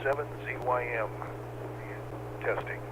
WW7ZYM testing.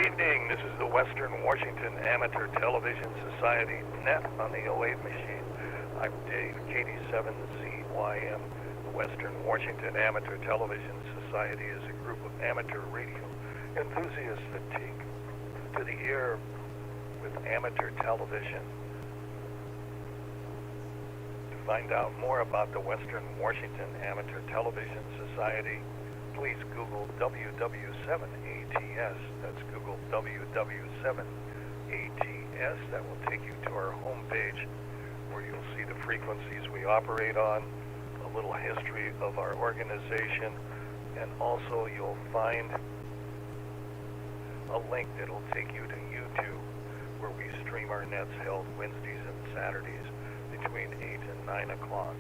evening. This is the Western Washington Amateur Television Society net on the 08 machine. I'm Dave, KD7ZYM. The Western Washington Amateur Television Society is a group of amateur radio enthusiasts that take to the air with amateur television. To find out more about the Western Washington Amateur Television Society, please Google WW7ATS. That's Google WW7ATS. That will take you to our homepage where you'll see the frequencies we operate on, a little history of our organization, and also you'll find a link that'll take you to YouTube where we stream our nets held Wednesdays and Saturdays between 8 and 9 o'clock.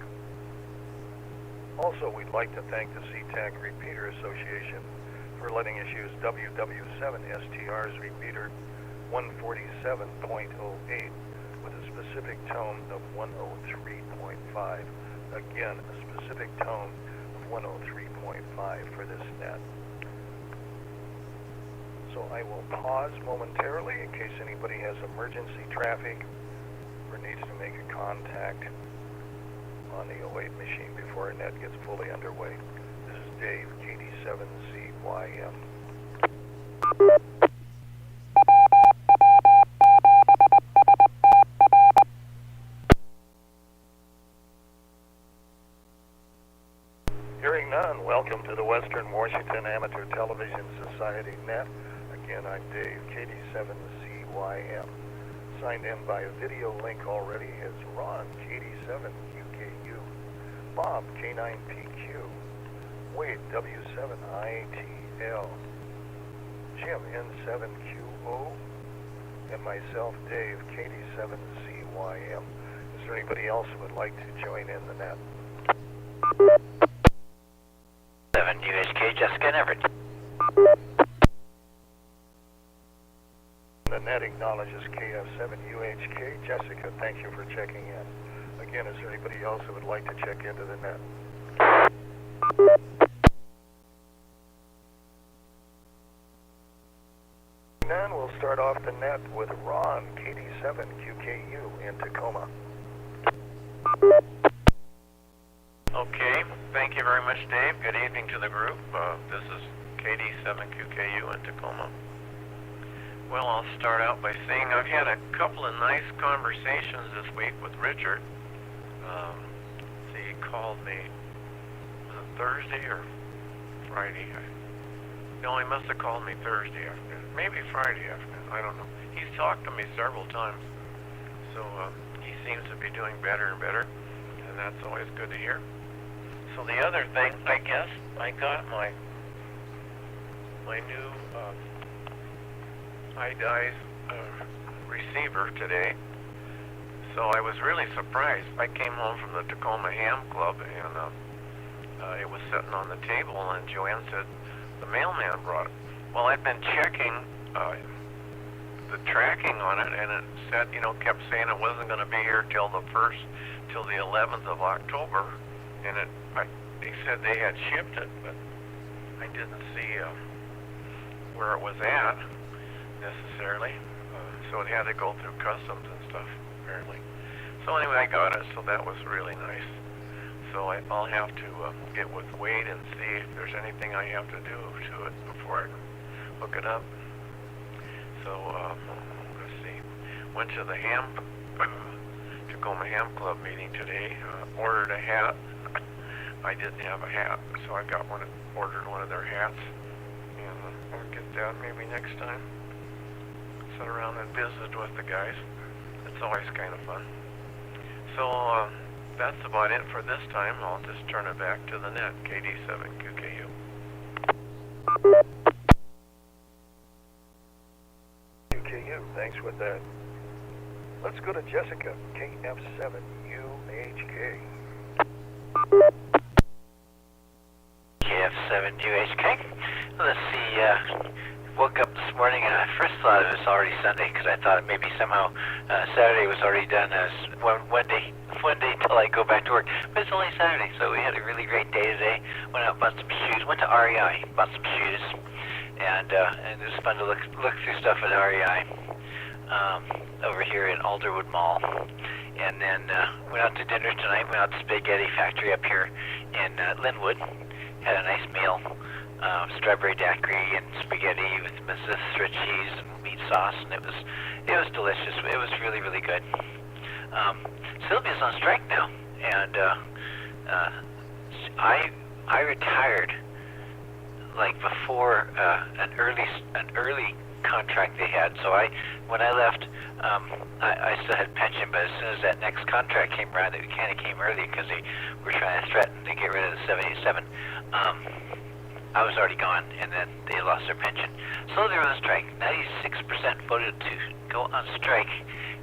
Also, we'd like to thank the SeaTac Repeater Association for letting us use WW7STR's repeater 147.08 with a specific tone of 103.5. Again, a specific tone of 103.5 for this net. So I will pause momentarily in case anybody has emergency traffic or needs to make a contact on the 08 machine before our net gets fully underway. This is Dave, KD7ZYM. Hearing none, welcome to the Western Washington Amateur Television Society net. Again, I'm Dave, KD7ZYM. Signed in by a video link already is Ron, KD7QKU, Bob, K9PQ, Wade, W7ITL, Jim, N7QO, and myself, Dave, KD7ZYM. Is there anybody else who would like to join in the net? 7 UHK, Jessica and Everett. The net acknowledges KF7UHK. Jessica, thank you for checking in. Again, is there anybody else who would like to check into the net? None, we'll start off the net with Ron, KD7QKU in Tacoma. Okay, thank you very much, Dave. Good evening to the group. This is KD7QKU in Tacoma. Well, I'll start out by saying I've had a couple of nice conversations this week with Richard. He called me, was it Thursday or Friday? No, he must have called me Thursday afternoon, maybe Friday afternoon, I don't know. He's talked to me several times, so he seems to be doing better and better, and that's always good to hear. So the other thing, I guess, I got my new high-dice receiver today, so I was really surprised. I came home from the Tacoma Ham Club, and it was sitting on the table, and Joanne said the mailman brought it. Well, I'd been checking the tracking on it, and it said, kept saying it wasn't going to be here till the 11th of October, and they said they had shipped it, but I didn't see where it was at necessarily, so it had to go through customs and stuff, apparently. So anyway, I got it, so that was really nice. So I'll have to get with Wade and see if there's anything I have to do to it before I hook it up. So, let's see. Went to the Tacoma Ham Club meeting today, ordered a hat. I didn't have a hat, so I ordered one of their hats, and I'll get that maybe next time. Sit around and visit with the guys. It's always kind of fun. So that's about it for this time. I'll just turn it back to the net, KD7QKU. QKU, thanks with that. Let's go to Jessica, KF7UHK. KF7UHK. Let's see, woke up this morning and I first thought it was already Sunday because I thought maybe somehow Saturday was already done as one day till I go back to work. But it's only Saturday, so we had a really great day today. Went out, bought some shoes, went to REI, bought some shoes, and it was fun to look through stuff at REI over here in Alderwood Mall. And then went out to dinner tonight. Went out to Spaghetti Factory up here in Linwood. Had a nice meal, strawberry daiquiri and spaghetti with Swiss cheese and meat sauce, and it was delicious. It was really, really good. Sylvia's on strike now, and I retired like before an early contract they had. So when I left, I still had pension, but as soon as that next contract came around, it kind of came early because they were trying to threaten to get rid of the 787. I was already gone, and then they lost their pension. So they were on strike. 96% voted to go on strike,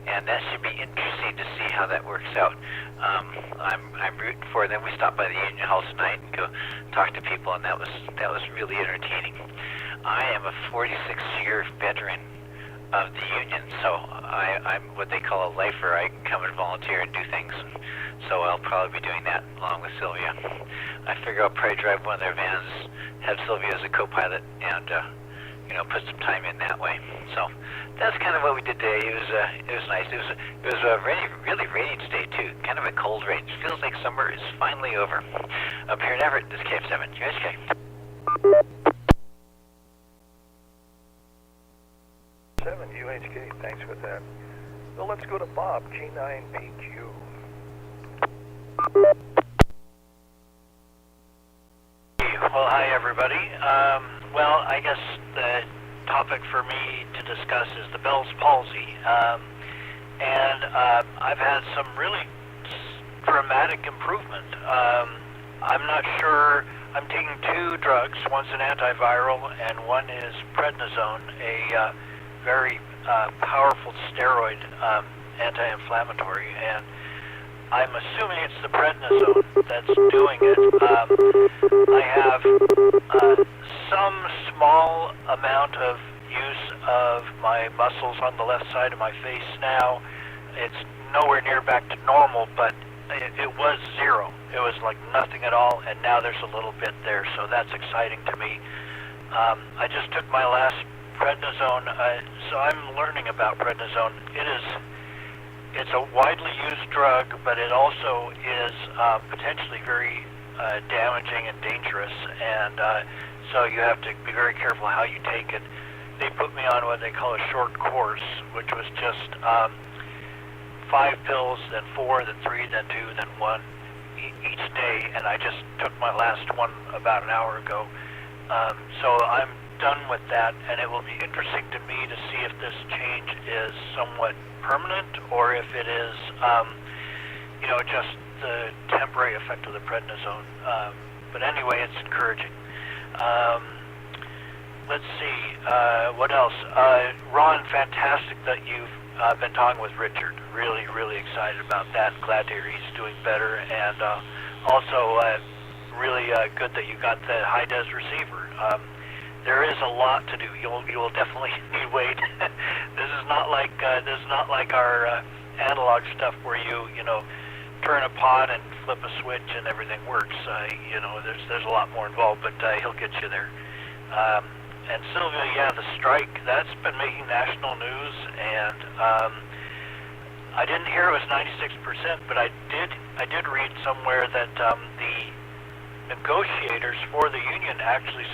and that should be interesting to see how that works out. I'm rooting for them. We stopped by the Union Hall tonight and go talk to people, and that was really entertaining. I am a 46-year veteran of the union, so I'm what they call a lifer. I can come and volunteer and do things, and so I'll probably be doing that along with Sylvia. I figure I'll probably drive one of their vans, have Sylvia as a co-pilot, and put some time in that way. So that's kind of what we did today. It was nice. It was a really rainy today too. Kind of a cold rain. It feels like summer is finally over. Up here in Everett, this is KF7 UHK. 7 UHK, thanks for that. So let's go to Bob, G9PQ. Well, hi everybody. Well, I guess the topic for me to discuss is the Bell's palsy. And I've had some really dramatic improvement. I'm not sure. I'm taking two drugs. One's an antiviral and one is prednisone, a very powerful steroid anti-inflammatory. And I'm assuming it's the prednisone that's doing it. I have some small amount of use of my muscles on the left side of my face now. It's nowhere near back to normal, but it was zero. It was like nothing at all, and now there's a little bit there, so that's exciting to me. I just took my last prednisone, so I'm learning about prednisone. It's a widely used drug, but it also is potentially very damaging and dangerous, and so you have to be very careful how you take it. They put me on what they call a short course, which was just 5 pills, then 4, then 3, then 2, then 1 each day, and I just took my last one about an hour ago. So I'm done with that, and it will be interesting to me to see if this change is somewhat permanent or if it is, just the temporary effect of the prednisone. But anyway, it's encouraging. Let's see, what else? Ron, fantastic that you've been talking with Richard. Really, really excited about that. Glad to hear he's doing better, and also really good that you got the high-des receiver. There is a lot to do. You will definitely need weight. This is not like our analog stuff where you turn a pod and flip a switch and everything works. There's a lot more involved, but he'll get you there. And Sylvia, yeah, the strike, that's been making national news, and I didn't hear it was 96%, but I did read somewhere that the negotiators for the union actually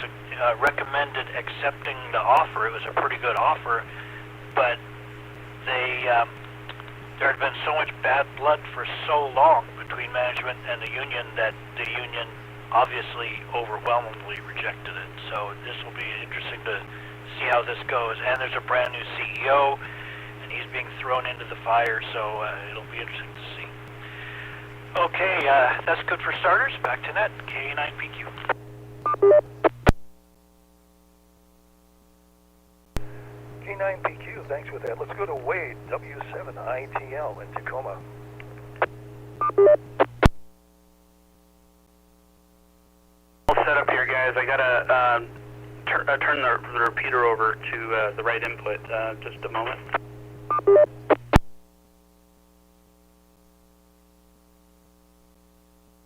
recommended accepting the offer. It was a pretty good offer, but there had been so much bad blood for so long between management and the union that the union obviously overwhelmingly rejected it. So this will be interesting to see how this goes. And there's a brand new CEO, and he's being thrown into the fire, so it'll be interesting to see. Okay, that's good for starters. Back to net, K9PQ. G9PQ, thanks for that. Let's go to Wade, W7ATS in Tacoma. All set up here, guys. I gotta turn the repeater over to the right input. Just a moment.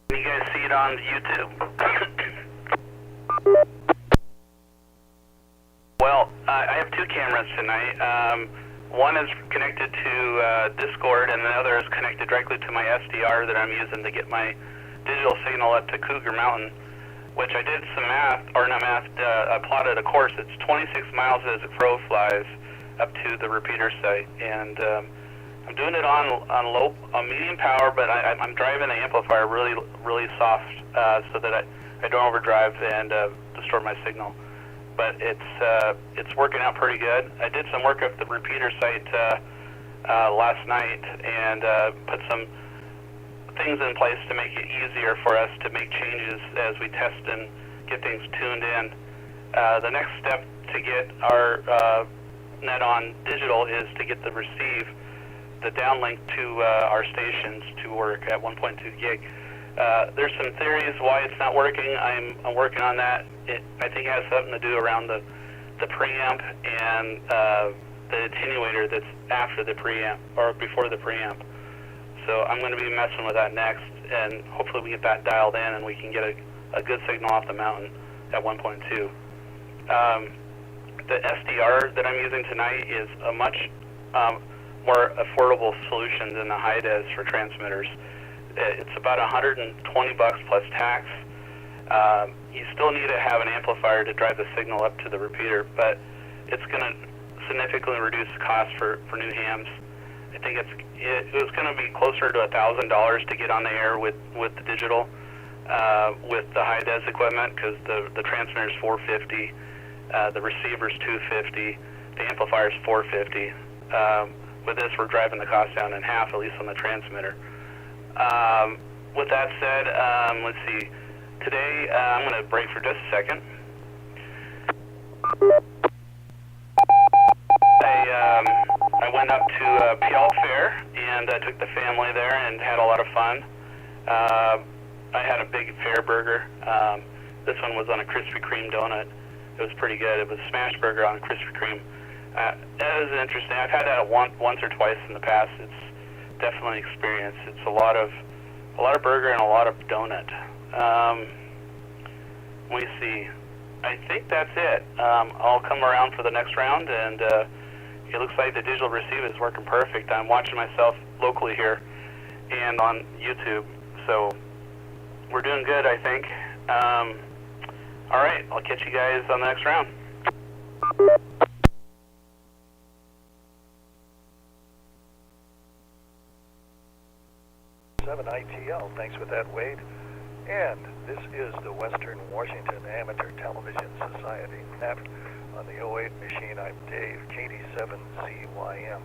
Can you guys see it on YouTube? Well, I have two cameras tonight. One is connected to Discord, and the other is connected directly to my SDR that I'm using to get my digital signal up to Cougar Mountain, which I did some math, or not math, I plotted a course. It's 26 miles as a crow flies up to the repeater site, and I'm doing it on medium power, but I'm driving the amplifier really soft so that I don't overdrive and distort my signal. But it's working out pretty good. I did some work at the repeater site last night and put some things in place to make it easier for us to make changes as we test and get things tuned in. The next step to get our net on digital is to get the downlink to our stations to work at 1.2 gig. There's some theories why it's not working. I'm working on that. I think it has something to do around the preamp and the attenuator that's after the preamp or before the preamp. So I'm going to be messing with that next, and hopefully we get that dialed in and we can get a good signal off the mountain at 1.2. The SDR that I'm using tonight is a much more affordable solution than the high-des for transmitters. It's about $120 plus tax. You still need to have an amplifier to drive the signal up to the repeater, but it's going to significantly reduce the cost for new hams. I think it was going to be closer to $1,000 to get on the air with the digital, with the high-des equipment, because the transmitter is $450, the receiver is $250, the amplifier is $450. With this, we're driving the cost down in half, at least on the transmitter. With that said, let's see. Today, I'm going to break for just a second. I went up to Puyallup Fair and took the family there and had a lot of fun. I had a big fair burger. This one was on a Krispy Kreme donut. It was pretty good. It was a smash burger on Krispy Kreme. That was interesting. I've had that once or twice in the past. It's definitely an experience. It's a lot of burger and a lot of donut. Let me see. I think that's it. I'll come around for the next round, and it looks like the digital receiver is working perfect. I'm watching myself locally here and on YouTube, so we're doing good, I think. All right, I'll catch you guys on the next round. WW7ATS, thanks for that, Wade. And this is the Western Washington Amateur Television Society NEP on the 08 machine. I'm Dave, KD7CYM.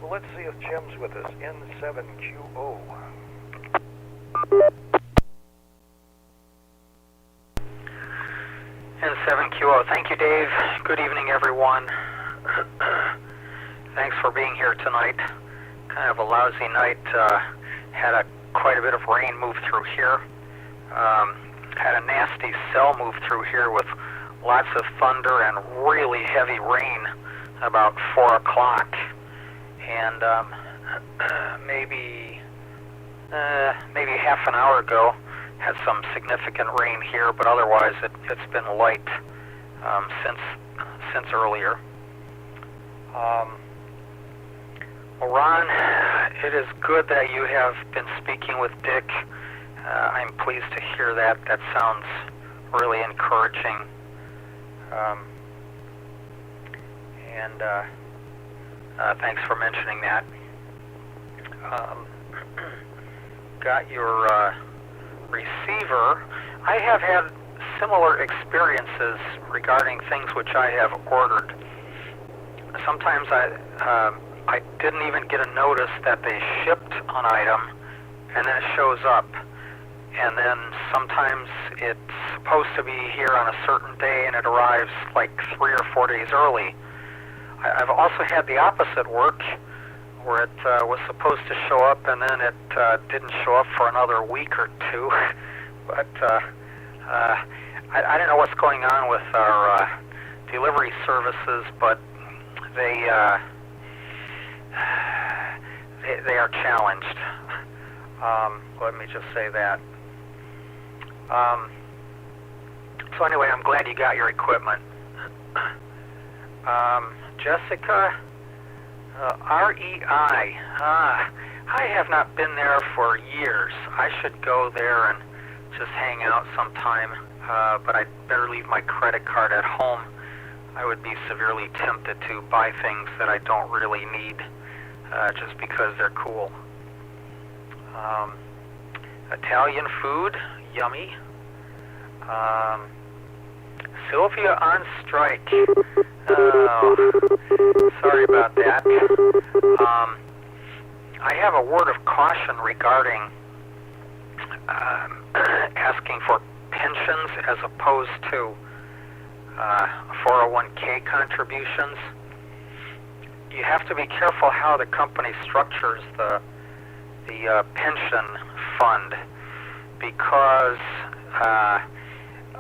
Well, let's see if Jim's with us. N7QO. N7QO. Thank you, Dave. Good evening, everyone. Thanks for being here tonight. Kind of a lousy night. Had quite a bit of rain move through here. Had a nasty cell move through here with lots of thunder and really heavy rain about 4 o'clock. And maybe half an hour ago had some significant rain here, but otherwise it's been light since earlier. Well, Ron, it is good that you have been speaking with Dick. I'm pleased to hear that. That sounds really encouraging. Thanks for mentioning that. Got your receiver. I have had similar experiences regarding things which I have ordered. Sometimes I didn't even get a notice that they shipped an item, and then it shows up. And then sometimes it's supposed to be here on a certain day, and it arrives like 3 or 4 days early. I've also had the opposite work, where it was supposed to show up, and then it didn't show up for another week or two. But I don't know what's going on with our delivery services, but they are challenged. Let me just say that. So anyway, I'm glad you got your equipment. Jessica, REI. I have not been there for years. I should go there and just hang out sometime, but I'd better leave my credit card at home. I would be severely tempted to buy things that I don't really need, just because they're cool. Italian food, yummy. Sylvia on strike. Oh, sorry about that. I have a word of caution regarding asking for pensions as opposed to 401k contributions. You have to be careful how the company structures the pension fund, because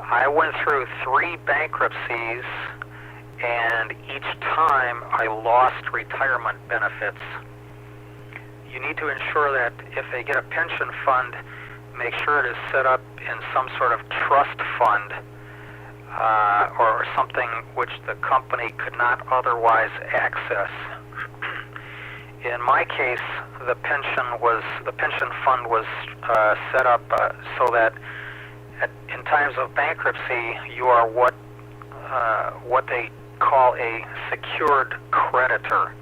I went through 3 bankruptcies, and each time I lost retirement benefits. You need to ensure that if they get a pension fund, make sure it is set up in some sort of trust fund, or something which the company could not otherwise access. In my case, the pension fund was set up so that in times of bankruptcy, you are what they call a secured creditor.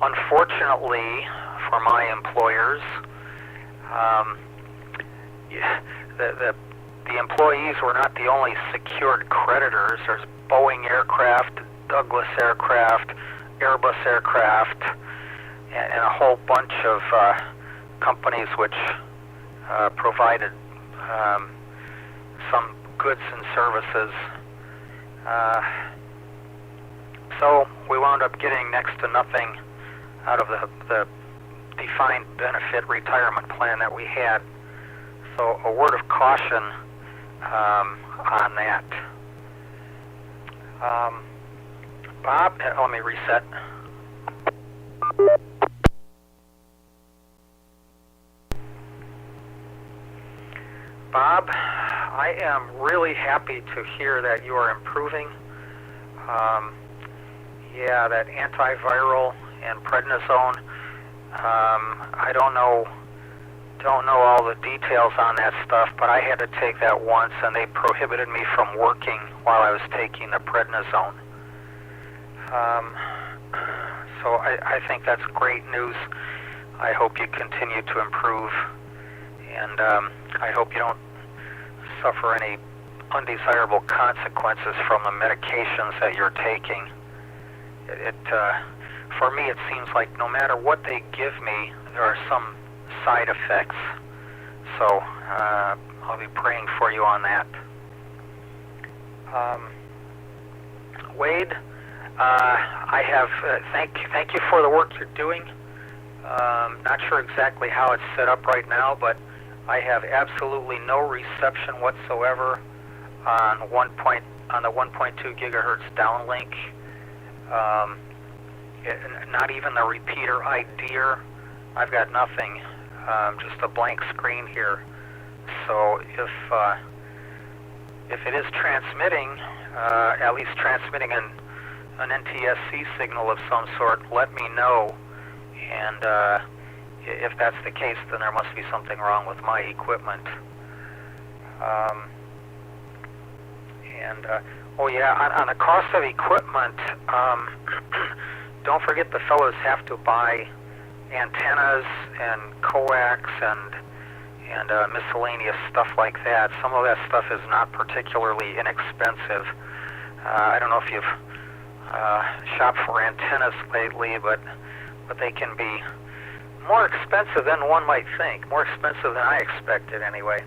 Unfortunately, for my employers, the employees were not the only secured creditors. There's Boeing aircraft, Douglas aircraft, Airbus aircraft, and a whole bunch of companies which provided some goods and services. So we wound up getting next to nothing out of the defined benefit retirement plan that we had. So a word of caution on that. Bob, let me reset. Bob, I am really happy to hear that you are improving. Yeah, that antiviral and prednisone. I don't know all the details on that stuff, but I had to take that once, and they prohibited me from working while I was taking the prednisone. So I think that's great news. I hope you continue to improve, and I hope you don't suffer any undesirable consequences from the medications that you're taking. For me, it seems like no matter what they give me, there are some side effects. So I'll be praying for you on that. Wade, I have thank you for the work you're doing. Not sure exactly how it's set up right now, but I have absolutely no reception whatsoever on the 1.2 gigahertz downlink. Not even the repeater IDER. I've got nothing, just a blank screen here. So if it is transmitting, at least transmitting an NTSC signal of some sort, let me know. And if that's the case, then there must be something wrong with my equipment. Oh yeah, on the cost of equipment, don't forget the fellows have to buy antennas and coax and miscellaneous stuff like that. Some of that stuff is not particularly inexpensive. I don't know if you've shopped for antennas lately, but they can be more expensive than one might think. More expensive than I expected, anyway.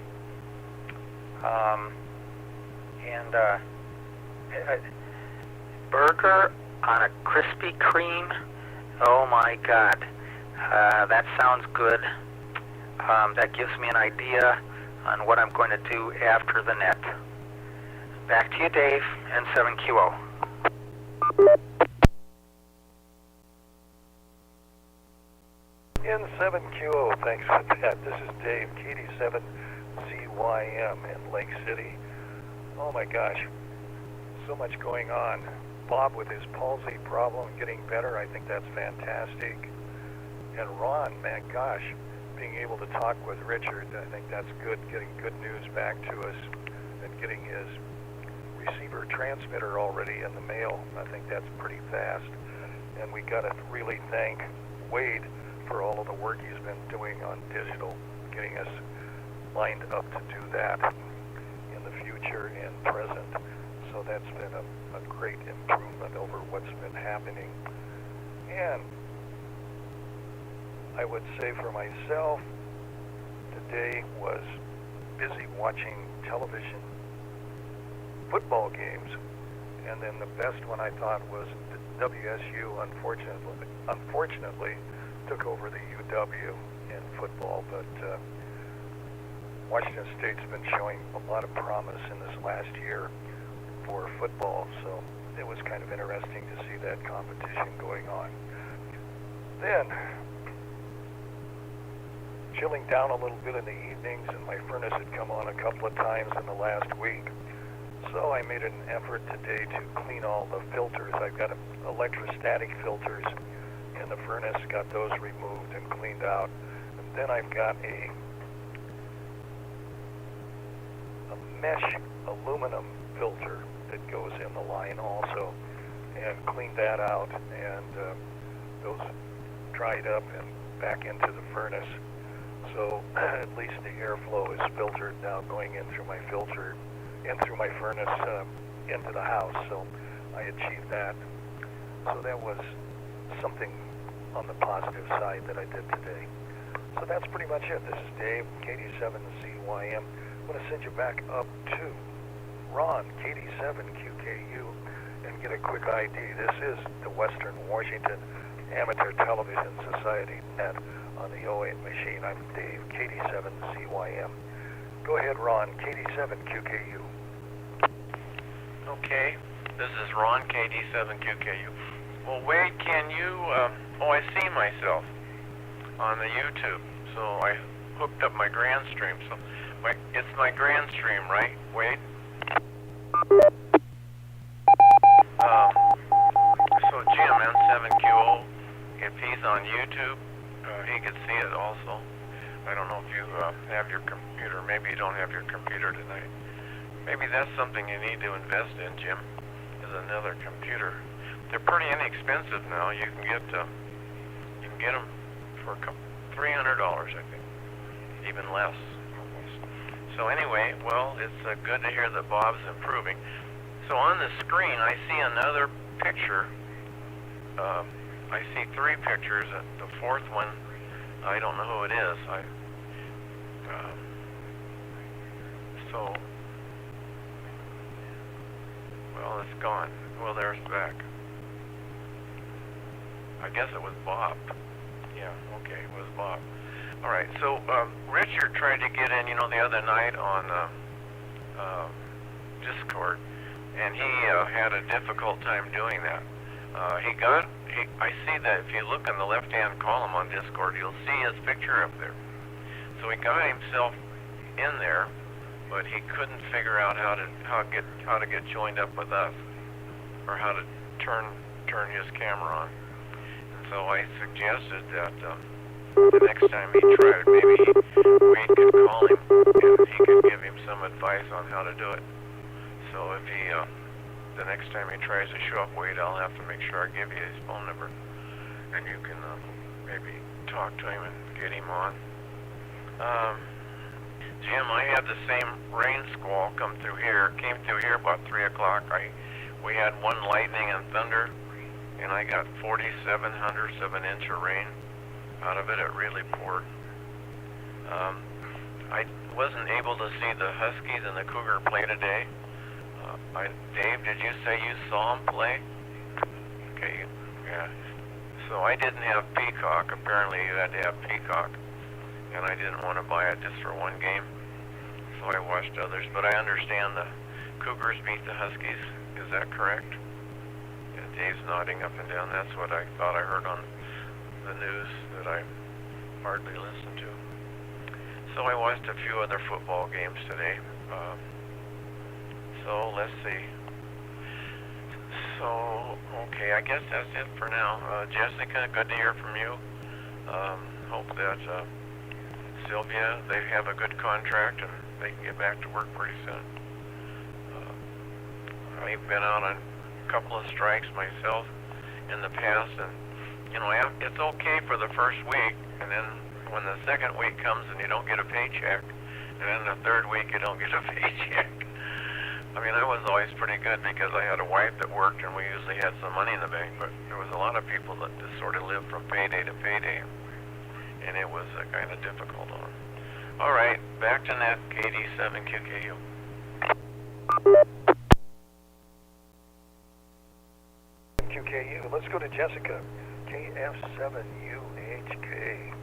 Burger on a Krispy Kreme. Oh my God, that sounds good. That gives me an idea on what I'm going to do after the net. Back to you, Dave, N7QO. N7QO, thanks for that. This is Dave, KD7CYM in Lake City. Oh my gosh. so much going on. Bob with his palsy problem getting better, I think that's fantastic. And Ron, man, gosh, being able to talk with Richard, I think that's good, getting good news back to us and getting his receiver transmitter already in the mail. I think that's pretty fast. And we got to really thank Wade for all of the work he's been doing on digital, getting us lined up to do that in the future and present. So that's been a great improvement over what's been happening. And I would say for myself, today was busy watching television football games, and then the best one I thought was the WSU unfortunately took over the UW in football, but Washington State's been showing a lot of promise in this last year for football, so it was kind of interesting to see that competition going on. Then, chilling down a little bit in the evenings, and my furnace had come on a couple of times in the last week, so I made an effort today to clean all the filters. I've got electrostatic filters in the furnace, got those removed and cleaned out. And then I've got a mesh aluminum filter that goes in the line also, and cleaned that out, and those dried up and back into the furnace. So at least the airflow is filtered now, going in through my filter, in through my furnace, into the house. So I achieved that. So that was something on the positive side that I did today. So that's pretty much it. This is Dave, KD7CYM. I'm going to send you back up to Ron, KD7QKU, and get a quick ID. This is the Western Washington Amateur Television Society net on the 08 machine. I'm Dave, KD7CYM. Go ahead, Ron, KD7QKU. Okay, this is Ron, KD7QKU. Well, Wade, can you, I see myself on the YouTube, so I hooked up my Grand Stream, so it's my Grand Stream, right, Wade? So Jim, N7QO, if he's on YouTube, he could see it also. I don't know if you have your computer. Maybe you don't have your computer tonight. Maybe that's something you need to invest in, Jim, is another computer. They're pretty inexpensive now. You can get them for $300, I think, even less. So anyway, well, it's good to hear that Bob's improving. So on the screen, I see another picture. I see three pictures. The fourth one, I don't know who it is. Well, it's gone. Well, there's back. I guess it was Bob. Yeah, okay, it was Bob. All right, so Richard tried to get in, the other night on Discord, and he had a difficult time doing that. I see that if you look in the left-hand column on Discord, you'll see his picture up there. So he got himself in there, but he couldn't figure out how to get joined up with us, or how to turn his camera on. And so I suggested that the next time he tried, maybe Wade could call him and he could give him some advice on how to do it. So if he the next time he tries to show up, Wade, I'll have to make sure I give you his phone number, and you can maybe talk to him and get him on. Jim, I had the same rain squall came through here about 3 o'clock. We had one lightning and thunder, and I got 47/100ths of an inch of rain out of it. It really poured. I wasn't able to see the Huskies and the Cougar play today. Dave, did you say you saw them play? Okay, yeah. So I didn't have Peacock. Apparently you had to have Peacock, and I didn't want to buy it just for one game, so I watched others. But I understand the Cougars beat the Huskies. Is that correct? Yeah, Dave's nodding up and down. That's what I thought I heard on the news that I hardly listen to. So I watched a few other football games today. So let's see. So, okay, I guess that's it for now. Jessica, good to hear from you. Hope that Sylvia, they have a good contract and they can get back to work pretty soon. I've been out on a couple of strikes myself in the past, and you know, it's okay for the first week, and then when the second week comes and you don't get a paycheck, and then the third week you don't get a paycheck. I mean, I was always pretty good because I had a wife that worked and we usually had some money in the bank, but there was a lot of people that just sort of lived from payday to payday, and it was kind of difficult on them. All right, back to net, KD7QKU. QKU. Let's go to Jessica, KF7UHK.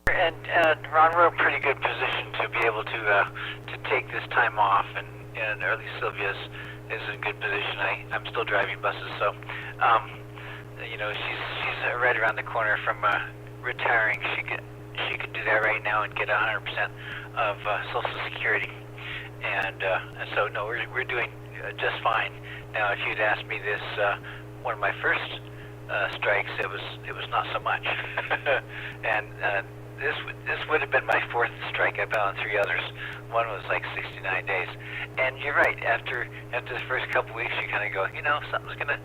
And Ron, we're in a pretty good position to be able to take this time off, and or at least Sylvia's is in good position. I'm still driving buses, so you know, she's right around the corner from retiring. She could do that right now and get 100% of Social Security, and so no, we're doing just fine. Now, if you'd asked me this one of my first strikes, it was not so much, and this would have been my fourth strike. I've been on 3 others. One was like 69 days, and you're right. After the first couple weeks, you kind of go, you know, something's gonna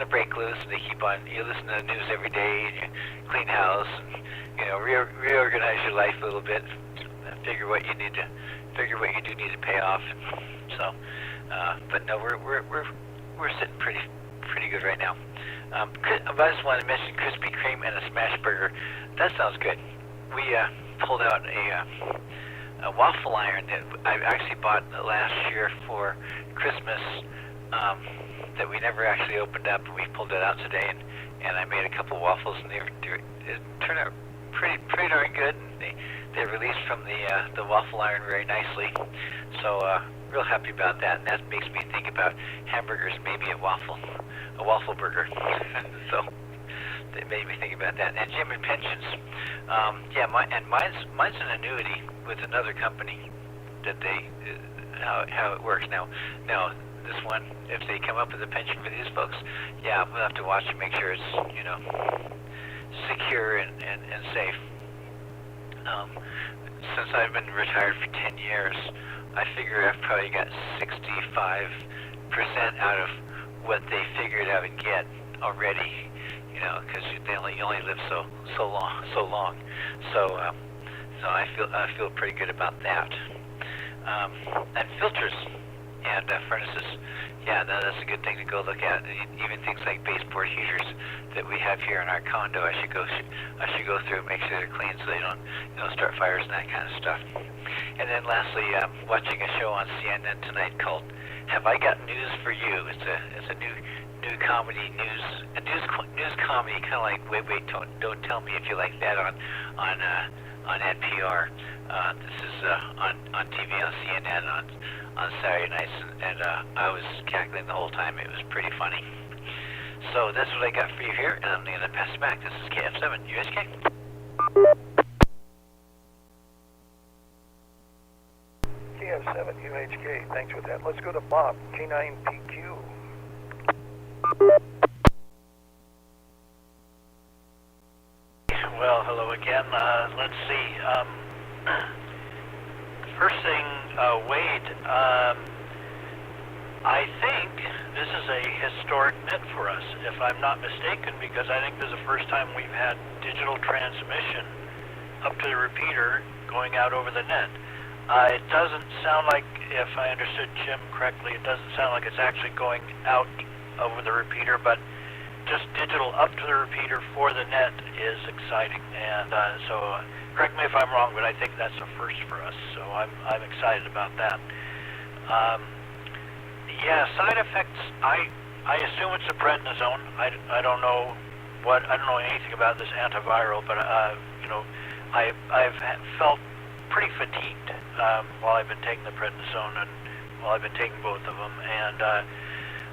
break loose, and they keep on. You listen to the news every day, and you clean house, and you know, reorganize your life a little bit, figure what you do need to pay off. And so, but no, we're sitting pretty good right now. I just wanted to mention Krispy Kreme and a smash burger. That sounds good. We pulled out a waffle iron that I actually bought last year for Christmas that we never actually opened up. We pulled it out today, and I made a couple waffles, and it turned out pretty darn good. And they released from the waffle iron very nicely. So real happy about that, and that makes me think about hamburgers, maybe a waffle burger. So it made me think about that. And Jim and pensions, yeah, mine's an annuity with another company that they how it works now. Now this one, if they come up with a pension for these folks, yeah, we'll have to watch and make sure it's, you know, secure and safe. Since I've been retired for 10 years, I figure I've probably got 65% out of what they figured I would get already, you know, because you only live so long. So I feel pretty good about that. And filters and furnaces, yeah, that's a good thing to go look at. Even things like baseboard heaters that we have here in our condo, I should go through and make sure they're clean so they don't start fires and that kind of stuff. And then lastly, watching a show on CNN tonight called "Have I Got News for You?" It's a new comedy news comedy, kind of like Wait, Don't Tell Me If You Like That on NPR. This is on TV on CNN on Saturday nights, and I was cackling the whole time. It was pretty funny. So that's what I got for you here, and I'm going to pass it back. This is KF7 USK. KF7 UHK. Thanks for that. Let's go to Bob, K9PQ. Well, hello again. Let's see. First thing, Wade, I think this is a historic net for us, if I'm not mistaken, because I think this is the first time we've had digital transmission up to the repeater going out over the net. It doesn't sound like, if I understood Jim correctly, it doesn't sound like it's actually going out over the repeater, but just digital up to the repeater for the net is exciting. And so correct me if I'm wrong, but I think that's a first for us. So I'm excited about that. Yeah, side effects. I assume it's a prednisone. I don't know anything about this antiviral, but you know, I've felt pretty fatigued while I've been taking the prednisone and while I've been taking both of them, and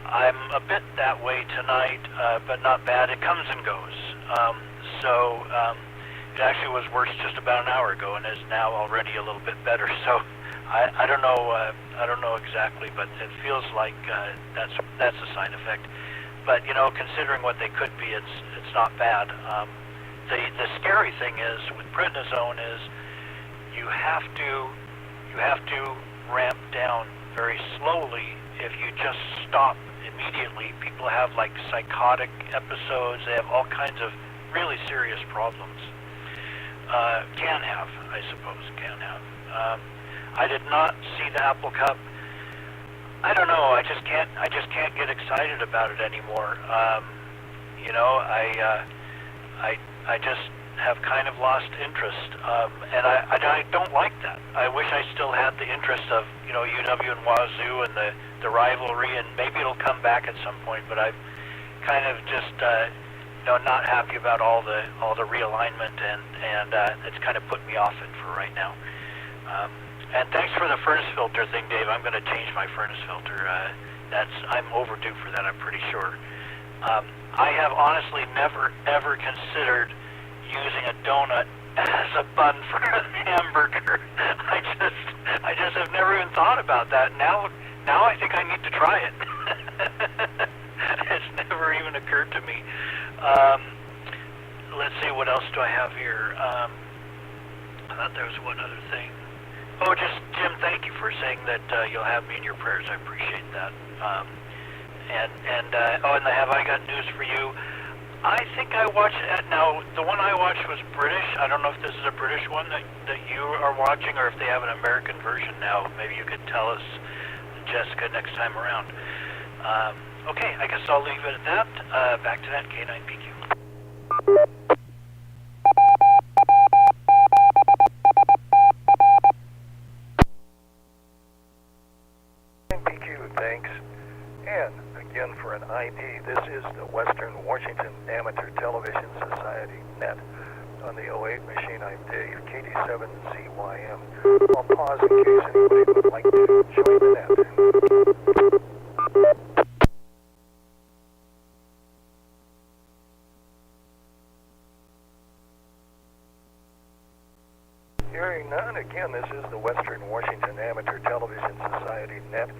I'm a bit that way tonight, but not bad. It comes and goes. It actually was worse just about an hour ago and is now already a little bit better. So I don't know. I don't know exactly, but it feels like that's a side effect. But you know, considering what they could be, it's not bad. The scary thing is with prednisone is you have to ramp down very slowly. If you just stop immediately, people have like psychotic episodes. They have all kinds of really serious problems. Can have, I suppose, can have. I did not see the Apple Cup. I don't know. I just can't get excited about it anymore. You know, I just have kind of lost interest, and I don't like that. I wish I still had the interest of, you know, UW and Wazoo and the rivalry, and maybe it'll come back at some point. But I've kind of just you know, not happy about all the realignment, and it's kind of put me off it for right now. And thanks for the furnace filter thing, Dave. I'm going to change my furnace filter. I'm overdue for that, I'm pretty sure. I have honestly never ever considered using a donut as a bun for a hamburger. I just have never even thought about that. Now I think I need to try it. It's never even occurred to me. Let's see, what else do I have here? I thought there was one other thing. Oh, just Jim, thank you for saying that you'll have me in your prayers. I appreciate that. And the Have I Got News for You? I think I watched it. Now, the one I watched was British. I don't know if this is a British one that you are watching, or if they have an American version now. Maybe you could tell us, Jessica, next time around. Okay, I guess I'll leave it at that. Back to that K9PQ. PQ, thanks. And again, for an ID, this is the Western Washington Amateur Television Society net. On the 08 machine, I'm Dave, KD7ZYM. I'll pause in case anybody would like to join the net. Hearing none, again, this is the Western Washington Amateur Television Society net.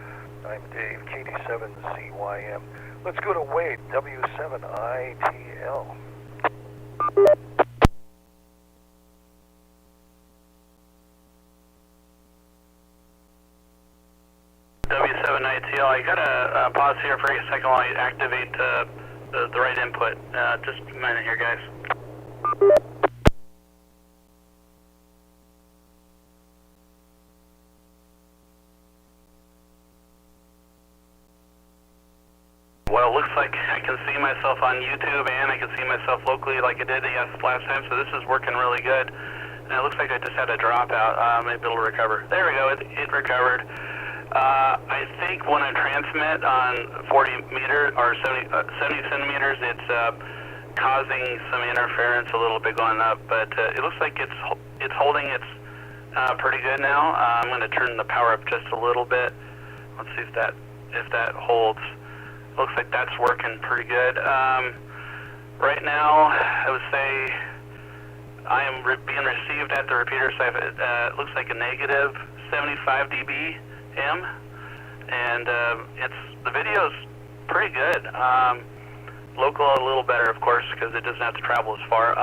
I'm Dave, KD7ZYM. Let's go to Wade, W7ITL. W7ATS. I got a pause here for a second while I activate the right input. Just a minute here, guys. Well, it looks like I can see myself on YouTube and I can see myself locally like I did last time, so this is working really good. And it looks like I just had a dropout. Maybe it'll recover. There we go, it recovered. I think when I transmit on 40 meters or 70 centimeters, it's causing some interference a little bit going up, but it looks like it's holding its pretty good now. I'm going to turn the power up just a little bit. Let's see if that holds. Looks like that's working pretty good. Right now, I would say I am being received at the repeater, so it looks like a negative 75 dBm, and the video's pretty good. Local a little better, of course, because it doesn't have to travel as far.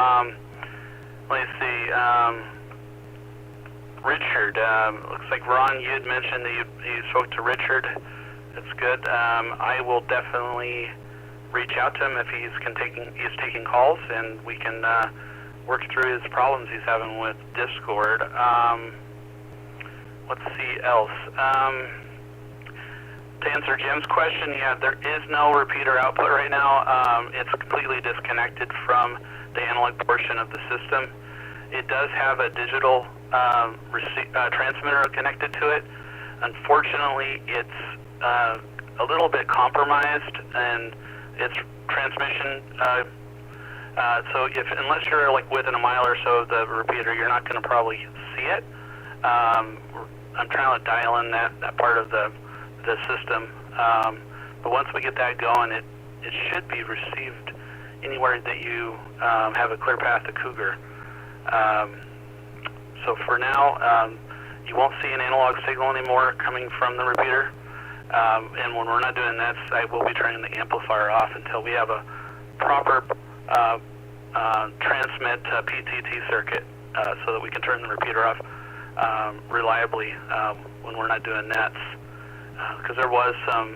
Let me see. Richard, looks like Ron, you had mentioned that you spoke to Richard. That's good. I will definitely reach out to him if he's taking calls, and we can work through his problems he's having with Discord. Let's see else. To answer Jim's question, yeah, there is no repeater output right now. It's completely disconnected from the analog portion of the system. It does have a digital transmitter connected to it. Unfortunately, it's a little bit compromised in its transmission. So unless you're like within a mile or so of the repeater, you're not going to probably see it. I'm trying to dial in that part of the system. But once we get that going, it should be received anywhere that you have a clear path to Cougar. So for now, you won't see an analog signal anymore coming from the repeater. And when we're not doing that, I will be turning the amplifier off until we have a proper transmit PTT circuit so that we can turn the repeater off reliably when we're not doing nets. Because there was some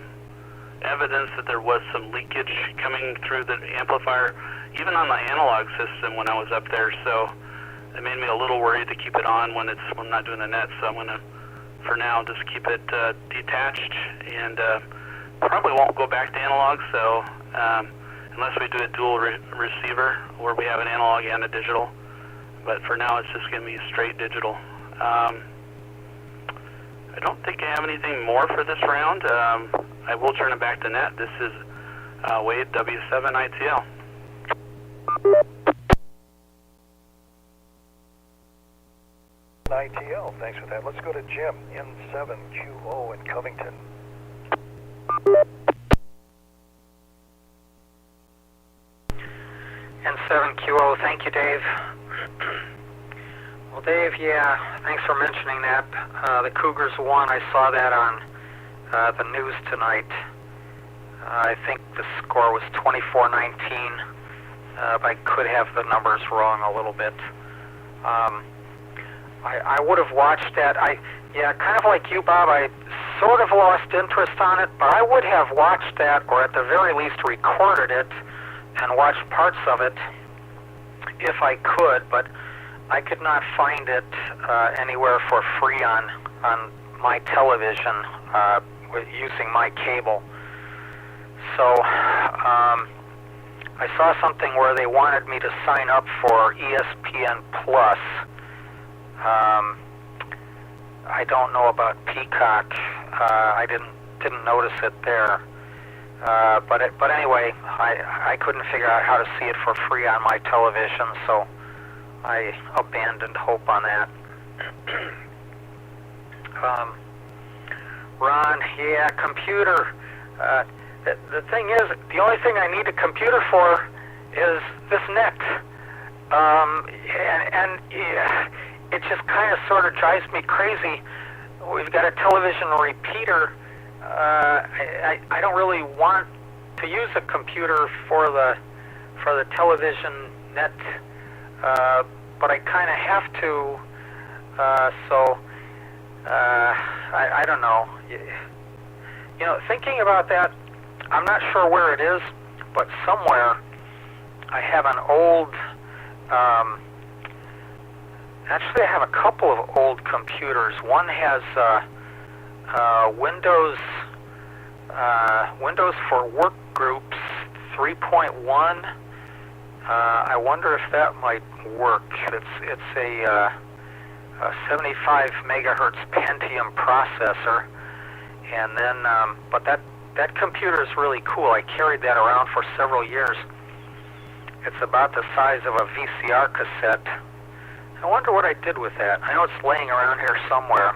evidence that there was some leakage coming through the amplifier, even on the analog system when I was up there. So it made me a little worried to keep it on when I'm not doing the net. So I'm going to, for now, just keep it detached, and probably won't go back to analog. So unless we do a dual receiver where we have an analog and a digital, but for now it's just going to be straight digital. I don't think I have anything more for this round. I will turn it back to net. This is Wade, W7ITL. ITL, thanks for that. Let's go to Jim, N7QO in Covington. N7QO, thank you, Dave. Well, Dave, yeah, thanks for mentioning that. The Cougars won. I saw that on the news tonight. I think the score was 24-19, but I could have the numbers wrong a little bit. I would have watched that. Kind of like you, Bob, I sort of lost interest on it, but I would have watched that, or at the very least recorded it and watched parts of it if I could, but I could not find it anywhere for free on my television using my cable. So I saw something where they wanted me to sign up for ESPN Plus. I don't know about Peacock. I didn't notice it there. But anyway, I couldn't figure out how to see it for free on my television, so I abandoned hope on that. Ron, yeah, computer. The thing is, the only thing I need a computer for is this net. And it just kind of sort of drives me crazy. We've got a television repeater. I don't really want to use a computer for the television net, but I kind of have to. I don't know. You know, thinking about that, I'm not sure where it is, but somewhere I have an old. Actually, I have a couple of old computers. One has Windows for Workgroups 3.1. I wonder if that might work. It's a 75 megahertz Pentium processor, and then but that computer is really cool. I carried that around for several years. It's about the size of a VCR cassette. I wonder what I did with that. I know it's laying around here somewhere.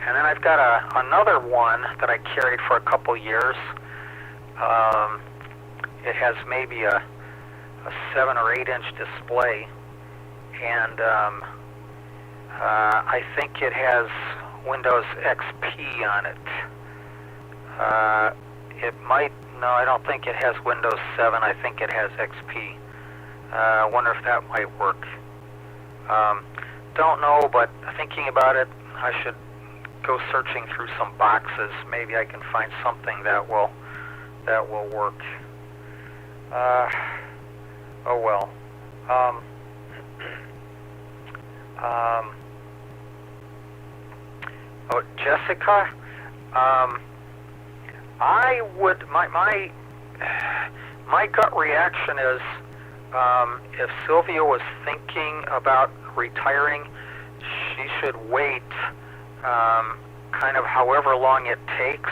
And then I've got another one that I carried for a couple years. It has maybe a 7 or 8 inch display, and I think it has Windows XP on it. It might, no, I don't think it has Windows 7. I think it has XP. I wonder if that might work. Don't know, but thinking about it, I should go searching through some boxes. Maybe I can find something that will work. Oh well. Oh, Jessica. I would. My gut reaction is, if Sylvia was thinking about retiring, she should wait kind of however long it takes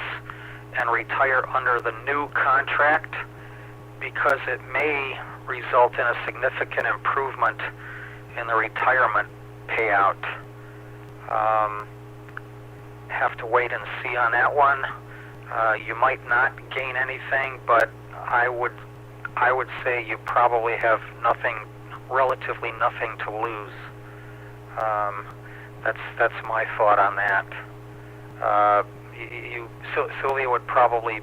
and retire under the new contract, because it may result in a significant improvement in the retirement payout. Have to wait and see on that one. You might not gain anything, but I would say you probably have relatively nothing to lose. That's my thought on that. Sylvia would probably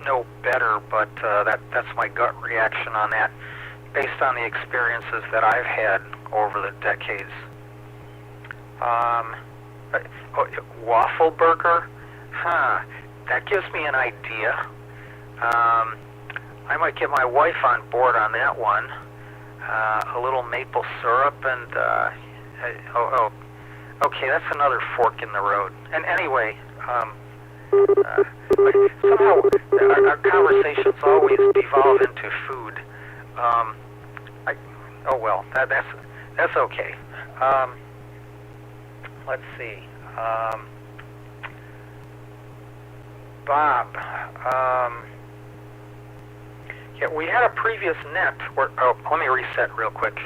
know better, but that's my gut reaction on that, based on the experiences that I've had over the decades. Waffle burger? Huh. That gives me an idea. I might get my wife on board on that one. A little maple syrup and, okay, that's another fork in the road. And anyway, somehow our conversations always devolve into food. Oh well, that's okay. Let's see. Bob, yeah, we had a previous net where, let me reset real quick.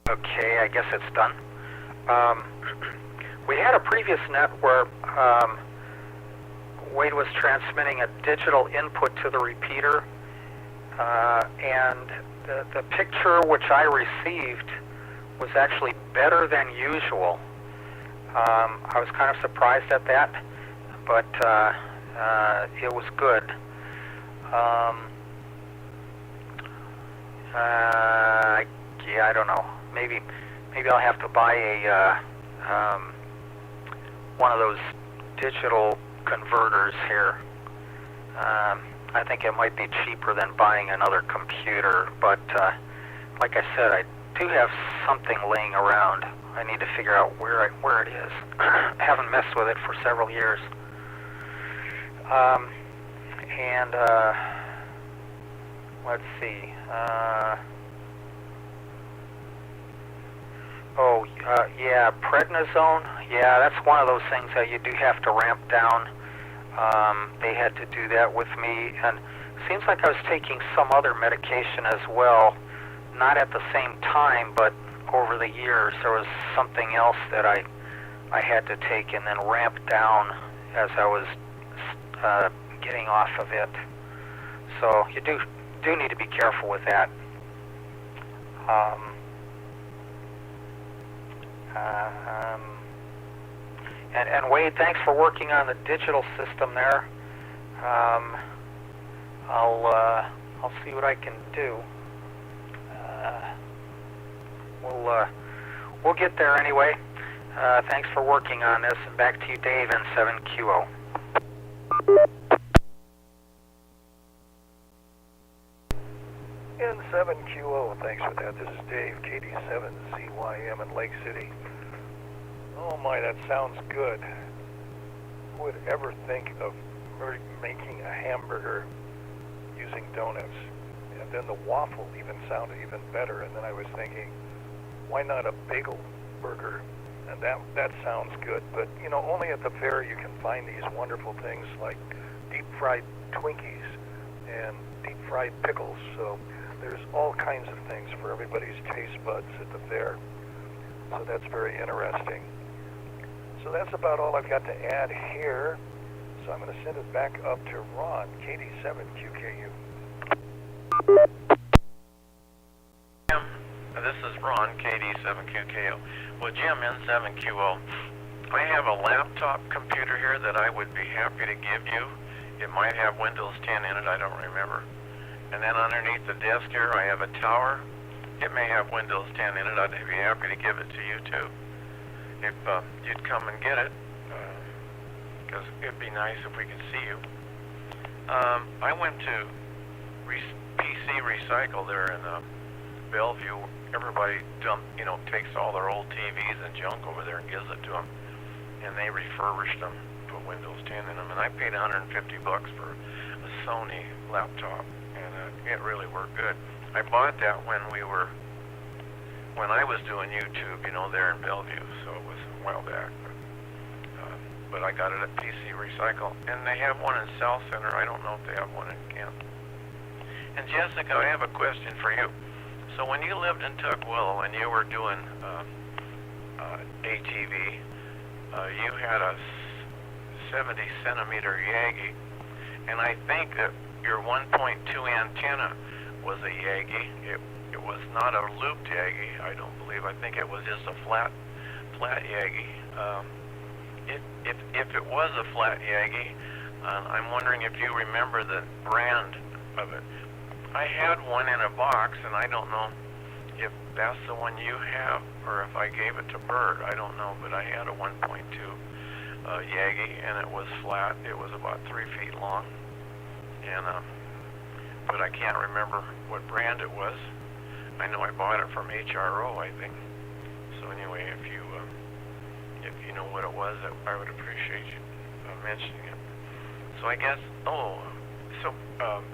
Okay, I guess it's done. We had a previous net where Wade was transmitting a digital input to the repeater, and the picture which I received was actually better than usual. I was kind of surprised at that, but it was good. Yeah, I don't know. Maybe I'll have to buy a one of those digital converters here. I think it might be cheaper than buying another computer, but like I said, I do have something laying around. I need to figure out where it is. I haven't messed with it for several years. And let's see. Yeah, prednisone. Yeah, that's one of those things that you do have to ramp down. They had to do that with me, and it seems like I was taking some other medication as well, not at the same time, but over the years there was something else that I had to take and then ramp down as I was getting off of it. So you do need to be careful with that. And Wade, thanks for working on the digital system there. I'll see what I can do. We'll get there anyway. Thanks for working on this. And back to you, Dave, N7QO. N7QO, thanks for that. This is Dave, KD7CYM in Lake City. Oh my, that sounds good. Who would ever think of making a hamburger using donuts? And then the waffle even sounded even better. And then I was thinking, why not a bagel burger? And that sounds good. But, you know, only at the fair you can find these wonderful things like deep-fried Twinkies and deep-fried pickles. So there's all kinds of things for everybody's taste buds at the fair. So that's very interesting. So that's about all I've got to add here. So I'm going to send it back up to Ron, KD7QKU. This is Ron, KD7QKO. Well, Jim, N7QO, I have a laptop computer here that I would be happy to give you. It might have Windows 10 in it, I don't remember. And then underneath the desk here, I have a tower. It may have Windows 10 in it. I'd be happy to give it to you, too. If you'd come and get it, because it'd be nice if we could see you. I went to PC Recycle there in Bellevue. Everybody takes all their old TVs and junk over there and gives it to them, and they refurbished them, put Windows 10 in them, and I paid $150 for a Sony laptop, and it really worked good. I bought that when I was doing YouTube, there in Bellevue, so it was a while back. But I got it at PC Recycle, and they have one in South Center. I don't know if they have one in Kent. And Jessica, I have a question for you. So when you lived in Tukwila and you were doing ATV, you had a 70 centimeter Yagi, and I think that your 1.2 antenna was a Yagi. It was not a looped Yagi, I don't believe. I think it was just a flat Yagi. If it was a flat Yagi, I'm wondering if you remember the brand of it. I had one in a box, and I don't know if that's the one you have, or if I gave it to Bird. I don't know, but I had a 1.2 Yagi, and it was flat. It was about 3 feet long, and but I can't remember what brand it was. I know I bought it from HRO, I think. So anyway, if you know what it was, I would appreciate you mentioning it. So I guess,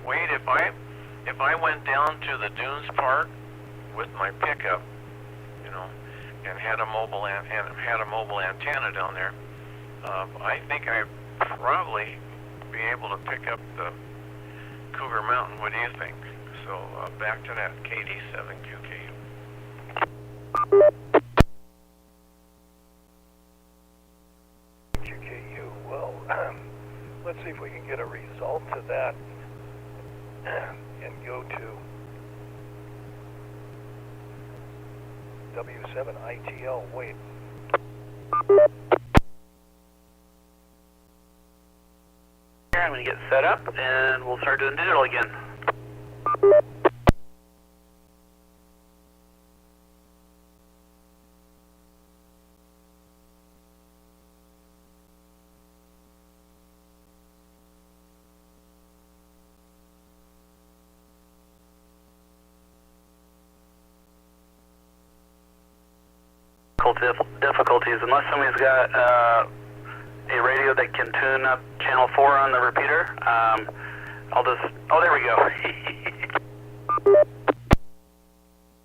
Wade, if I went down to the Dunes Park with my pickup, and had a mobile antenna down there, I think I'd probably be able to pick up the Cougar Mountain. What do you think? So back to that KD7QKU. QKU. Well, let's see if we can get a result to that and go to W7ITL. Wait. I'm going to get set up, and we'll start doing digital again. Difficulties, unless somebody's got a radio that can tune up channel 4 on the repeater, I'll just, there we go.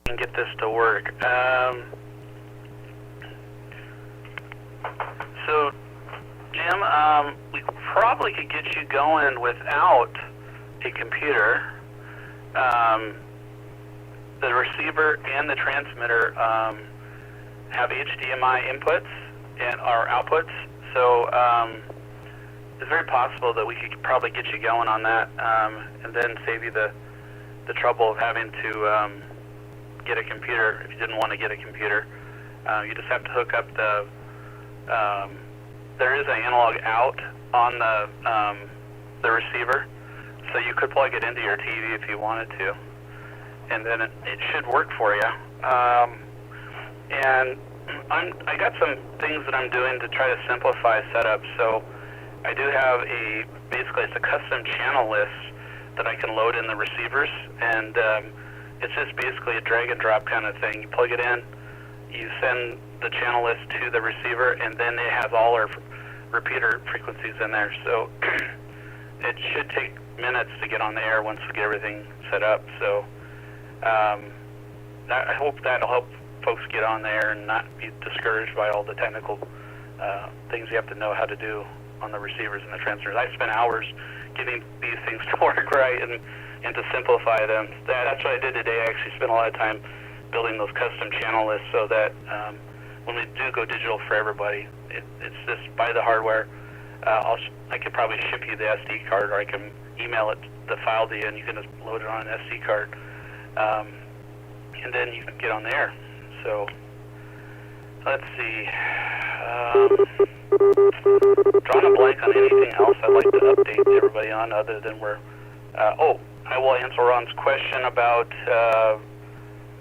And get this to work. So, Jim, we probably could get you going without a computer. The receiver and the transmitter have HDMI inputs and our outputs, so it's very possible that we could probably get you going on that, and then save you the trouble of having to get a computer if you didn't want to get a computer. You just have to hook up the there is an analog out on the receiver, so you could plug it into your TV if you wanted to, and then it should work for you. And I got some things that I'm doing to try to simplify setup. So I do have basically it's a custom channel list that I can load in the receivers, and it's just basically a drag and drop kind of thing. You plug it in, you send the channel list to the receiver, and then it has all our repeater frequencies in there. So it should take minutes to get on the air once we get everything set up. So I hope that'll help folks get on there and not be discouraged by all the technical things you have to know how to do on the receivers and the transmitters. I spent hours getting these things to work right and to simplify them. That's what I did today. I actually spent a lot of time building those custom channel lists so that when we do go digital for everybody, it's just buy the hardware. I could probably ship you the SD card, or I can email it, the file to you, and you can just load it on an SD card, and then you can get on the air. So let's see. Drawing a blank on anything else I'd like to update everybody on other than I will answer Ron's question about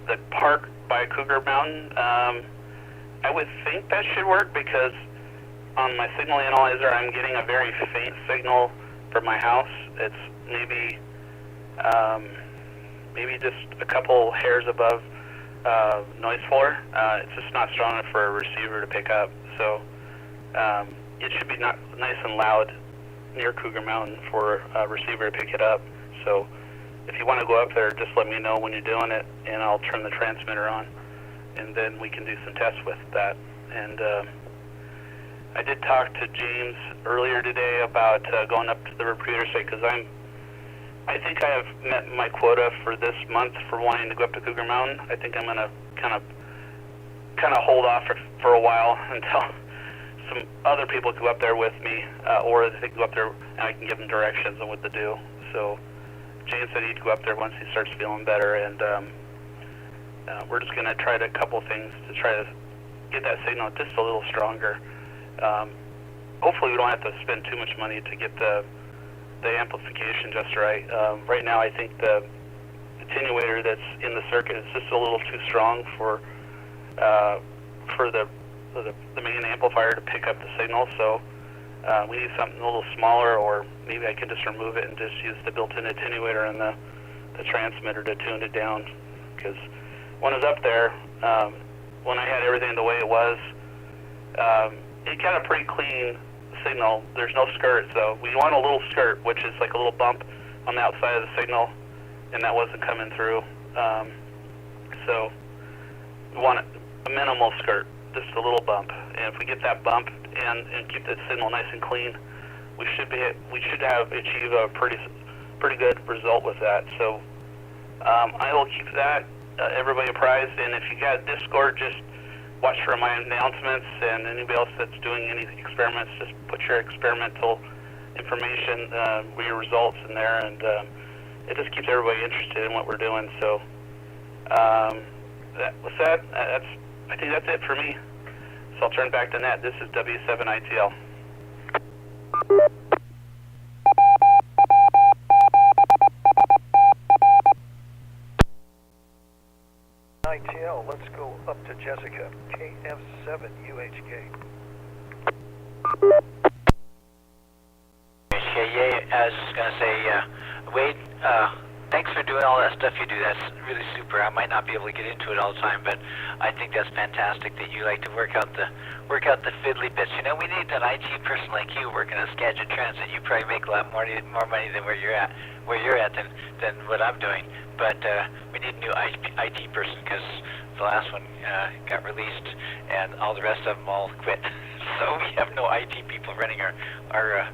the park by Cougar Mountain. I would think that should work because on my signal analyzer I'm getting a very faint signal from my house. It's maybe just a couple hairs above noise floor. It's just not strong enough for a receiver to pick up. So it should be nice and loud near Cougar Mountain for a receiver to pick it up. So if you want to go up there, just let me know when you're doing it, and I'll turn the transmitter on, and then we can do some tests with that. And I did talk to James earlier today about going up to the repeater site, because I think I have met my quota for this month for wanting to go up to Cougar Mountain. I think I'm going to kind of hold off for a while until some other people go up there with me, or they can go up there and I can give them directions on what to do. So Jane said he'd go up there once he starts feeling better, and we're just going to try a couple things to try to get that signal just a little stronger. Hopefully we don't have to spend too much money to get the amplification just right. Right now I think the attenuator that's in the circuit is just a little too strong for the main amplifier to pick up the signal, so we need something a little smaller, or maybe I can just remove it and just use the built-in attenuator and the transmitter to tune it down, because when I was up there, when I had everything the way it was, it got a pretty clean signal. There's no skirt, so we want a little skirt, which is like a little bump on the outside of the signal, and that wasn't coming through. So we want a minimal skirt, just a little bump. And if we get that bump and keep the signal nice and clean, we should achieve a pretty good result with that. So I will keep that everybody apprised, and if you got Discord, just watch for my announcements, and anybody else that's doing any experiments, just put your experimental information with your results in there, and it just keeps everybody interested in what we're doing. So with that, I think that's it for me. So I'll turn back to Nat. This is W7ITL. ITL, let's go up to Jessica, KF7UHK. Yeah, I was just going to say, Wade, thanks for doing all that stuff you do. That's really super. I might not be able to get into it all the time, but I think that's fantastic that you like to work out the fiddly bits. You know, we need an IT person like you working on Skagit Transit. You probably make a lot more money than where you're at than what I'm doing. But we need a new IT person, because the last one got released and all the rest of them all quit. So we have no IT people running our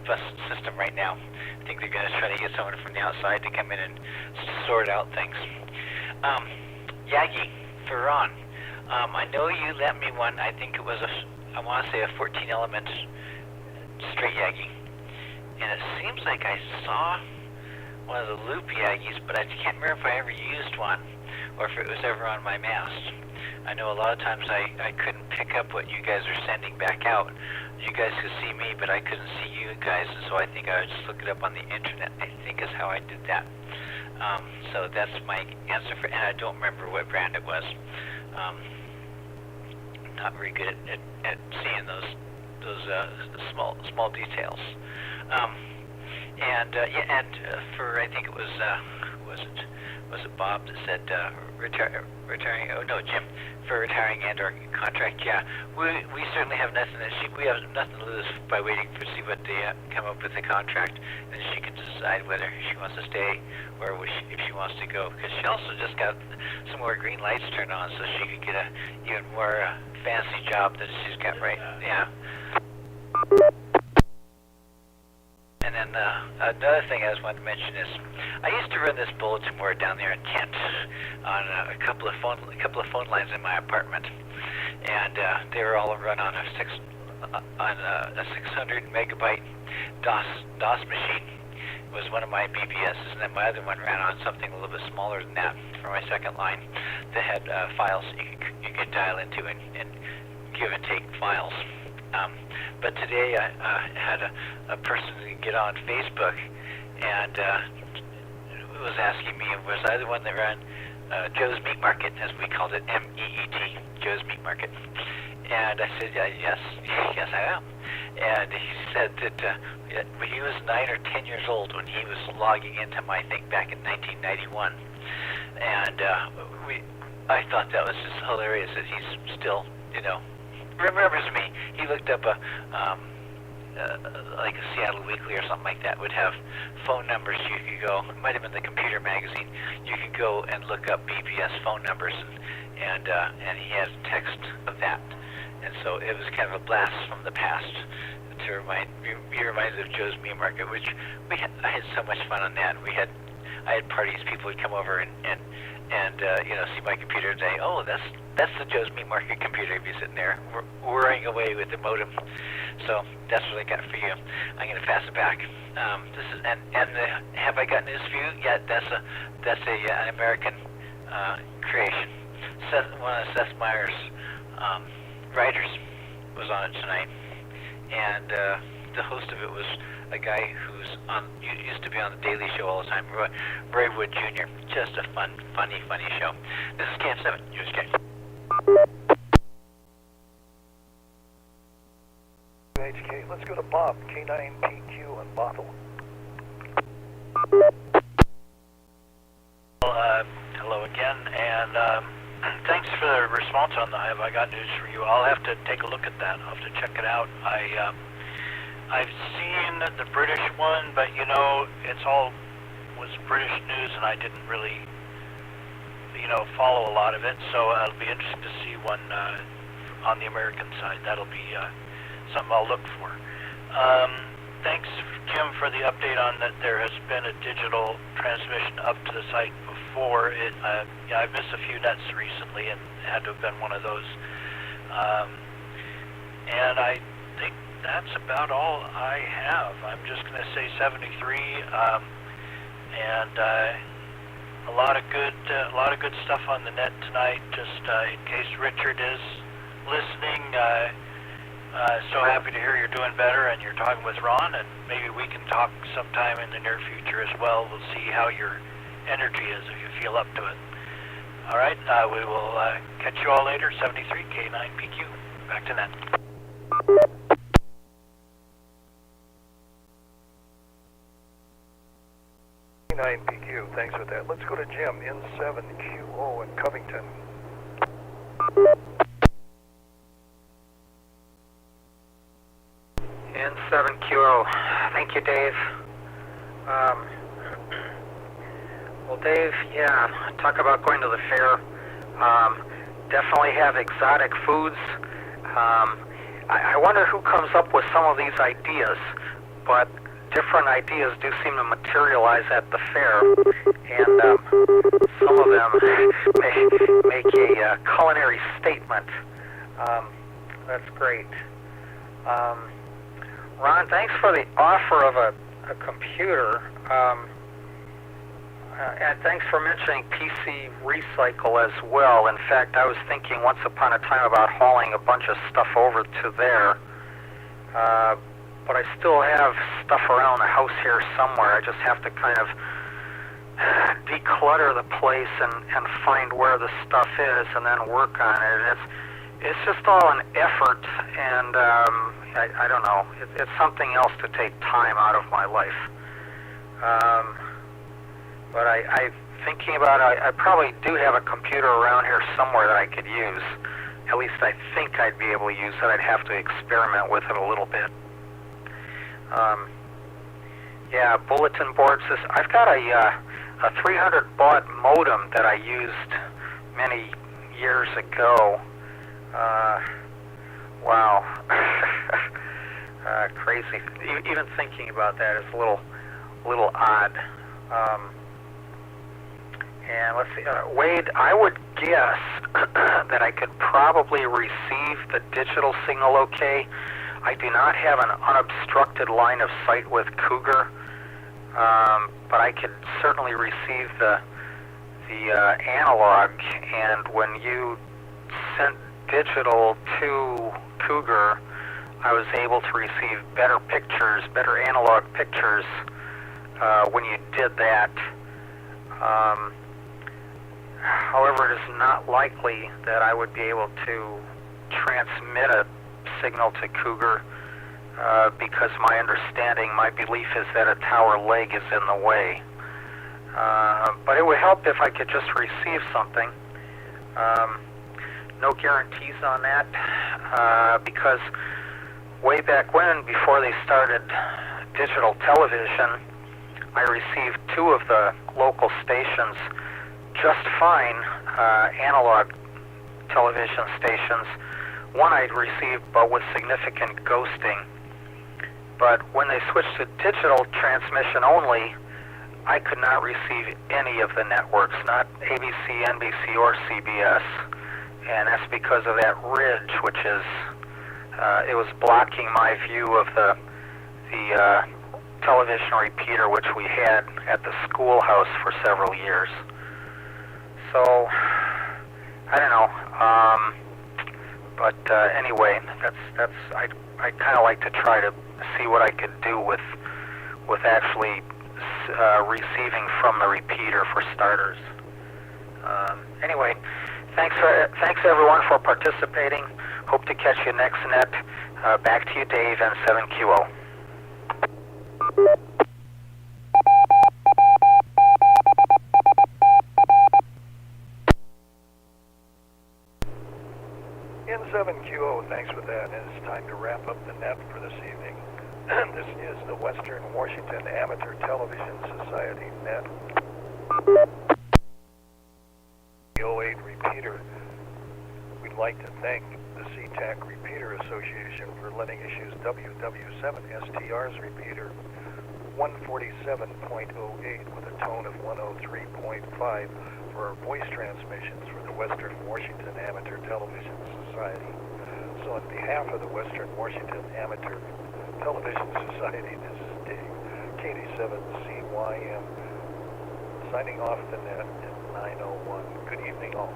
bus system right now. I think they're going to try to get someone from the outside to come in and sort out things. Yagi, for Ron, I know you lent me one. I think it was I want to say a 14-element straight Yagi, and it seems like I saw one of the loop Yagis, but I can't remember if I ever used one or if it was ever on my mast. I know a lot of times I couldn't pick up what you guys are sending back out. You guys could see me, but I couldn't see you guys, and so I think I would just look it up on the internet. I think is how I did that. So that's my answer for, and I don't remember what brand it was. Not very good at seeing those small details. For I think it was it Bob that said retiring? Oh no, Jim, for retiring and/or contract. Yeah, we certainly have nothing we have nothing to lose by waiting to see what they come up with the contract, and she can decide whether she wants to stay or if she wants to go. Because she also just got some more green lights turned on, so she could get a even more fancy job than she's got right. Yeah. And then another thing I just wanted to mention is I used to run this bulletin board down there in Kent on a couple of phone lines in my apartment, and they were all run on a 600 megabyte DOS machine. It was one of my BBSs, and then my other one ran on something a little bit smaller than that for my second line that had files you could dial into and give and take files. But today I had a person get on Facebook and was asking me, was I the one that ran Joe's Meat Market, as we called it, MEET, Joe's Meat Market? And I said, yes, I am. And he said that he was 9 or 10 years old when he was logging into my thing back in 1991. And I thought that was just hilarious that he's still, remembers me. He looked up like a Seattle Weekly or something like that, would have phone numbers. You could go, it might have been the Computer Magazine, you could go and look up BBS phone numbers, and he has text of that. And so it was kind of a blast from the past to be reminded of Joe's Meat Market, which I had so much fun on that. I had parties. People would come over and see my computer and say, "Oh, that's the Joe's Meat Market computer." He'd be sitting there whirring away with the modem. So that's what I got for you. I'm going to pass it back. This is have I got news for you? Yeah, that's an American creation. One of Seth Meyers' writers was on it tonight, and the host of it was a guy who's used to be on the Daily Show all the time, Roy Wood Jr. Just a funny show. This is KF7. News K. HK. Let's go to Bob, K9PQ and Bothell. Well, hello again, and thanks for the response on the Have I Got News for You. I'll have to take a look at that. I'll have to check it out. I've seen the British one, but it's all was British news, and I didn't really, follow a lot of it. So it'll be interesting to see one on the American side. That'll be something I'll look for. Thanks, Jim, for the update on that. There has been a digital transmission up to the site before. I've missed a few nets recently, and had to have been one of those. And I think that's about all I have. I'm just going to say 73, and a lot of good stuff on the net tonight. Just in case Richard is listening, so happy to hear you're doing better and you're talking with Ron, and maybe we can talk sometime in the near future as well. We'll see how your energy is if you feel up to it. All right, we will catch you all later. 73 K9PQ. Back to net. K9PQ, thanks for that. Let's go to Jim, N7QO in Covington. N7QO. Thank you, Dave. Well, Dave, yeah, talk about going to the fair. Definitely have exotic foods. I wonder who comes up with some of these ideas, but different ideas do seem to materialize at the fair, and some of them make a culinary statement. That's great. Ron, thanks for the offer of a computer, and thanks for mentioning PC Recycle as well. In fact, I was thinking once upon a time about hauling a bunch of stuff over to there, but I still have stuff around the house here somewhere. I just have to kind of declutter the place and find where the stuff is and then work on it. It's just all an effort, and I don't know. It's something else to take time out of my life. But I thinking about it, I probably do have a computer around here somewhere that I could use. At least I think I'd be able to use it. I'd have to experiment with it a little bit. Yeah, bulletin boards. I've got a 300 baud modem that I used many years ago. Wow. Crazy. Even thinking about that is a little odd. And let's see, Wade, I would guess that I could probably receive the digital signal okay. I do not have an unobstructed line of sight with Cougar, but I could certainly receive the analog, and when you sent digital to Cougar, I was able to receive better pictures, better analog pictures when you did that. However, it is not likely that I would be able to transmit a signal to Cougar because my understanding, my belief is that a tower leg is in the way. But it would help if I could just receive something. No guarantees on that because way back when, before they started digital television, I received 2 of the local stations just fine, analog television stations. One I'd received, but with significant ghosting. But when they switched to digital transmission only, I could not receive any of the networks, not ABC, NBC, or CBS. And that's because of that ridge, which is, it was blocking my view of the television repeater, which we had at the schoolhouse for several years. So, I don't know. But anyway, I kind of like to try to see what I could do with actually receiving from the repeater for starters. Anyway, thanks everyone for participating. Hope to catch you next net. Back to you, Dave, N7QO. N7QO, thanks for that. And it's time to wrap up the net for this evening. This is the Western Washington Amateur Television Society net. The 08 repeater. We'd like to thank the SeaTac Repeater Association for letting us use WW7STR's repeater 147.08 with a tone of 103.5 for our voice transmissions for the Western Washington Amateur Television Society. So on behalf of the Western Washington Amateur Television Society, this is Dave, KD7CYM, signing off the net at 9:01. Good evening all.